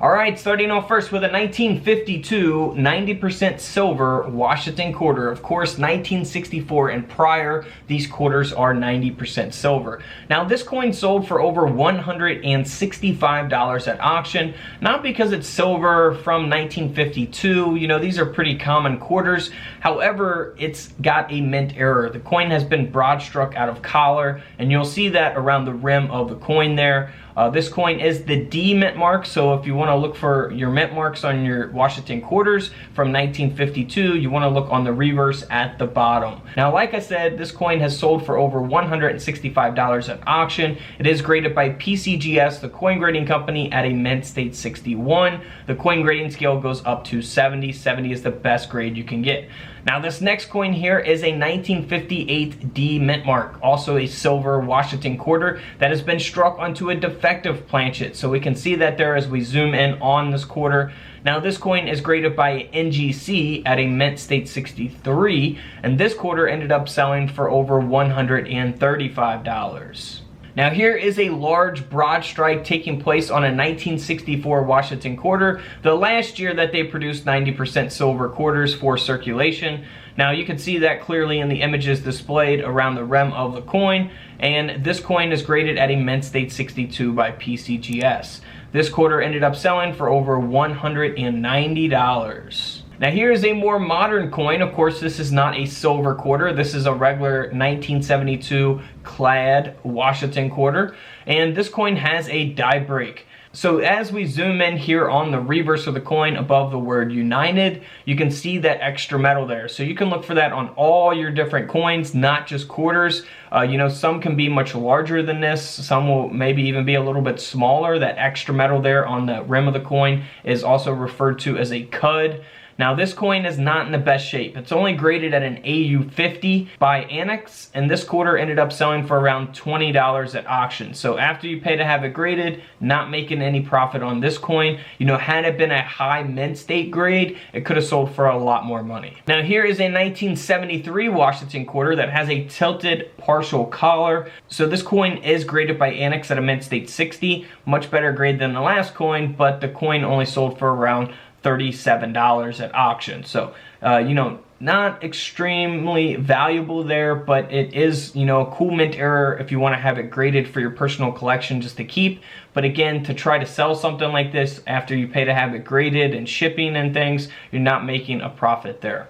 Alright, starting off first with a 1952 90% silver Washington quarter. Of course, 1964 and prior, these quarters are 90% silver. Now, this coin sold for over $165 at auction, not because it's silver from 1952. You know, these are pretty common quarters. However, it's got a mint error. The coin has been broad struck out of collar, and you'll see that around the rim of the coin there. This coin is the D mint mark, so if you want to look for your mint marks on your Washington quarters from 1952, you want to look on the reverse at the bottom. Now, like I said, this coin has sold for over $165 at auction. It is graded by PCGS, the coin grading company, at a mint state 61. The coin grading scale goes up to 70. 70 is the best grade you can get. Now, this next coin here is a 1958 D mint mark, also a silver Washington quarter that has been struck onto a defective planchet. So we can see that there as we zoom in on this quarter. Now, this coin is graded by NGC at a mint state 63, and this quarter ended up selling for over $135. Now, here is a large broad strike taking place on a 1964 Washington quarter, the last year that they produced 90% silver quarters for circulation. Now, you can see that clearly in the images displayed around the rim of the coin, and this coin is graded at a mint state 62 by PCGS. This quarter ended up selling for over $190. Now, here is a more modern coin. Of course, this is not a silver quarter. This is a regular 1972 clad Washington quarter, and this coin has a die break. So as we zoom in here on the reverse of the coin above the word United, you can see that extra metal there. So you can look for that on all your different coins, not just quarters. You know, some can be much larger than this. Some will maybe even be a little bit smaller. That extra metal there on the rim of the coin is also referred to as a cud. Now, this coin is not in the best shape. It's only graded at an AU 50 by Annex, and this quarter ended up selling for around $20 at auction. So after you pay to have it graded, not making any profit on this coin. You know, had it been a high mint state grade, it could have sold for a lot more money. Now, here is a 1973 Washington quarter that has a tilted partial collar. So this coin is graded by Annex at a mint state 60, much better grade than the last coin, but the coin only sold for around $37 at auction. So, you know, not extremely valuable there, but it is, you know, a cool mint error if you want to have it graded for your personal collection just to keep. But again, to try to sell something like this after you pay to have it graded and shipping and things, you're not making a profit there.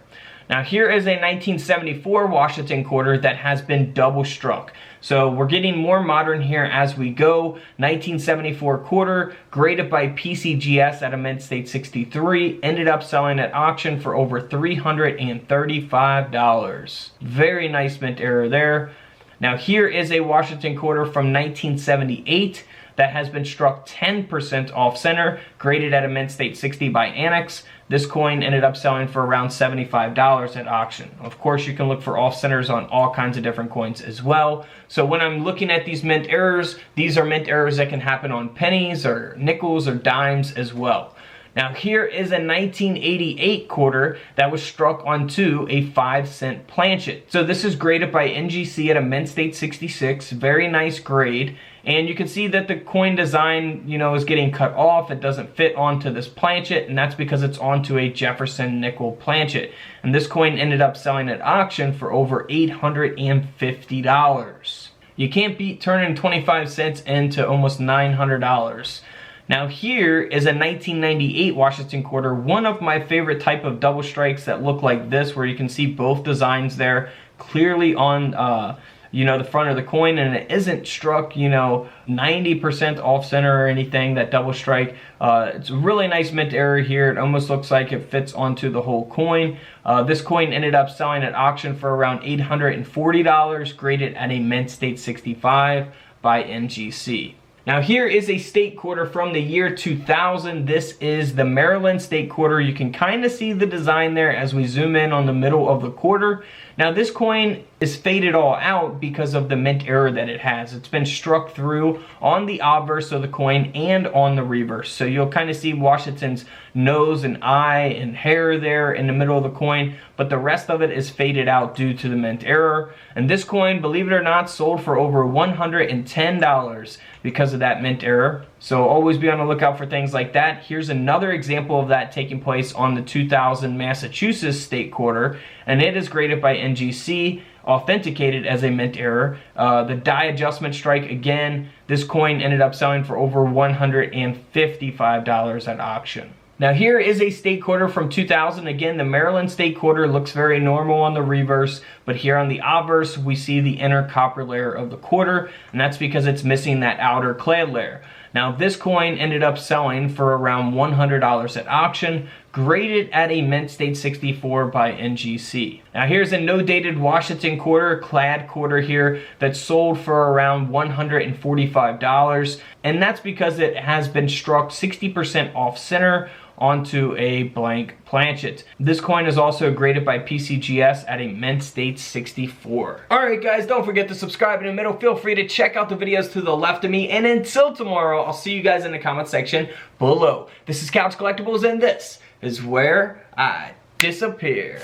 Now, here is a 1974 Washington quarter that has been double struck. So we're getting more modern here as we go. 1974 quarter, graded by PCGS at a mint state 63, ended up selling at auction for over $335. Very nice mint error there. Now, here is a Washington quarter from 1978 that has been struck 10% off center, graded at a mint state 60 by Annex. This coin ended up selling for around $75 at auction. Of course, you can look for off centers on all kinds of different coins as well. So when I'm looking at these mint errors, these are mint errors that can happen on pennies or nickels or dimes as well. Now, here is a 1988 quarter that was struck onto a 5-cent planchet. So this is graded by NGC at a mint state 66, very nice grade. And you can see that the coin design, you know, is getting cut off. It doesn't fit onto this planchet, and that's because it's onto a Jefferson nickel planchet. And this coin ended up selling at auction for over $850. You can't beat turning 25 cents into almost $900. Now, here is a 1998 Washington quarter, one of my favorite type of double strikes that look like this, where you can see both designs there clearly on you know, the front of the coin, and it isn't struck, you know, 90% off center or anything, that double strike. It's a really nice mint error here. It almost looks like it fits onto the whole coin. This coin ended up selling at auction for around $840, graded at a mint state 65 by NGC. Now, here is a state quarter from the year 2000. This is the Maryland state quarter. You can kind of see the design there as we zoom in on the middle of the quarter. Now, this coin is faded all out because of the mint error that it has. It's been struck through on the obverse of the coin and on the reverse. So you'll kind of see Washington's nose and eye and hair there in the middle of the coin, but the rest of it is faded out due to the mint error. And this coin, believe it or not, sold for over $110 because because of that mint error. So always be on the lookout for things like that. Here's another example of that taking place on the 2000 Massachusetts state quarter, and it is graded by NGC, authenticated as a mint error. The die adjustment strike, again, this coin ended up selling for over $155 at auction. Now here is a state quarter from 2000. Again, the Maryland state quarter looks very normal on the reverse, but here on the obverse, we see the inner copper layer of the quarter, and that's because it's missing that outer clad layer. Now this coin ended up selling for around $100 at auction, graded at a mint state 64 by NGC. Now here's a no-dated Washington quarter, clad quarter here, that sold for around $145, and that's because it has been struck 60% off center onto a blank planchet. This coin is also graded by PCGS at a mint state 64. Alright guys, don't forget to subscribe in the middle. Feel free to check out the videos to the left of me, and until tomorrow, I'll see you guys in the comment section below. This is Couch Collectibles, and this is where I disappear.